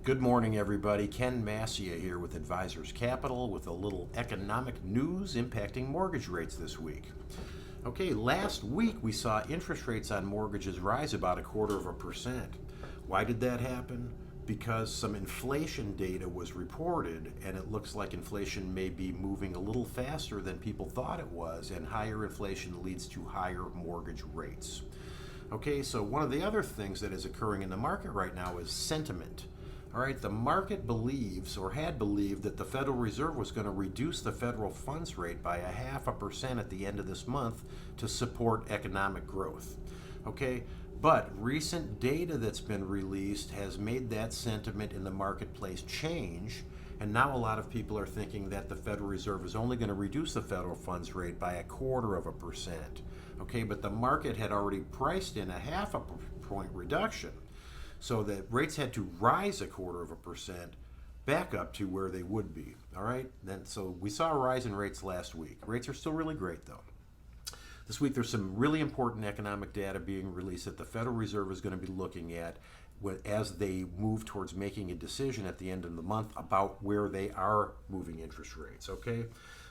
Good morning, everybody. Ken Massia here with Advisors Capital with a little economic news impacting mortgage rates this week. Okay, last week we saw interest rates on mortgages rise about 1/4%. Why did that happen? Because some inflation data was reported, and it looks like inflation may be moving a little faster than people thought it was, and higher inflation leads to higher mortgage rates. Okay, so one of the other things that is occurring in the market right now is sentiment. All right, the market believes or had believed that the Federal Reserve was going to reduce the federal funds rate by 0.5% at the end of this month to support economic growth. Okay, but recent data that's been released has made that sentiment in the marketplace change, and now a lot of people are thinking that the Federal Reserve is only going to reduce the federal funds rate by 1/4%. Okay, but the market had already priced in 0.5 point reduction. So that rates had to rise 1/4% back up to where they would be. All right. So we saw a rise in rates last week. Rates are still really great though. This week there's some really important economic data being released that the Federal Reserve is going to be looking at as they move towards making a decision at the end of the month about where they are moving interest rates. Okay.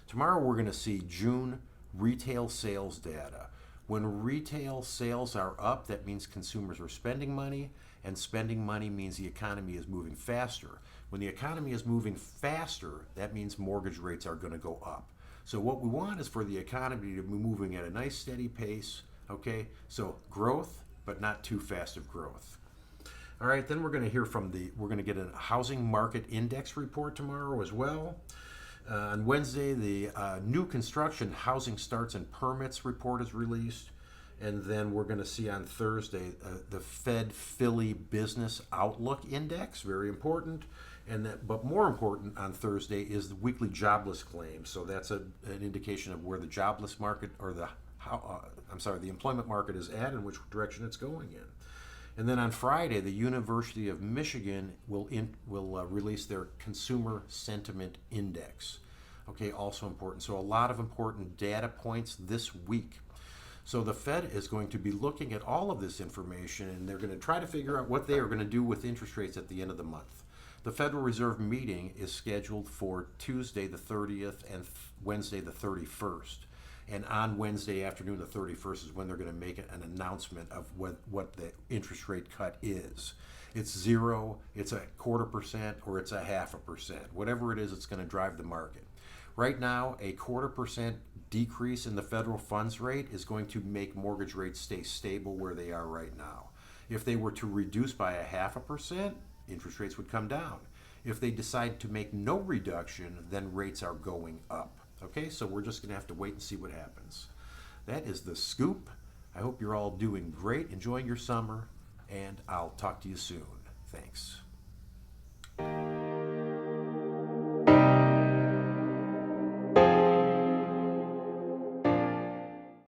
Tomorrow we're going to see June retail sales data. When retail sales are up, that means consumers are spending money, and spending money means the economy is moving faster. When the economy is moving faster, that means mortgage rates are going to go up. So what we want is for the economy to be moving at a nice steady pace, okay? So growth, but not too fast of growth. All right, then we're going to hear we're going to get a housing market index report tomorrow as well. On Wednesday, the new construction housing starts and permits report is released. And then we're going to see on Thursday the Fed Philly Business Outlook Index, very important. But more important on Thursday is the weekly jobless claim. So that's an indication of where the jobless market or the employment market is at and which direction it's going in. And then on Friday, the University of Michigan will release their Consumer Sentiment Index. Okay, also important. So a lot of important data points this week. So the Fed is going to be looking at all of this information, and they're going to try to figure out what they are going to do with interest rates at the end of the month. The Federal Reserve meeting is scheduled for Tuesday the 30th and Wednesday the 31st. And on Wednesday afternoon, the 31st, is when they're going to make an announcement of what the interest rate cut is. It's 0, it's 1/4%, or it's 0.5%. Whatever it is, it's going to drive the market. Right now, 1/4% decrease in the federal funds rate is going to make mortgage rates stay stable where they are right now. If they were to reduce by 0.5%, interest rates would come down. If they decide to make no reduction, then rates are going up. Okay, so we're just going to have to wait and see what happens. That is the scoop. I hope you're all doing great, enjoying your summer, and I'll talk to you soon. Thanks.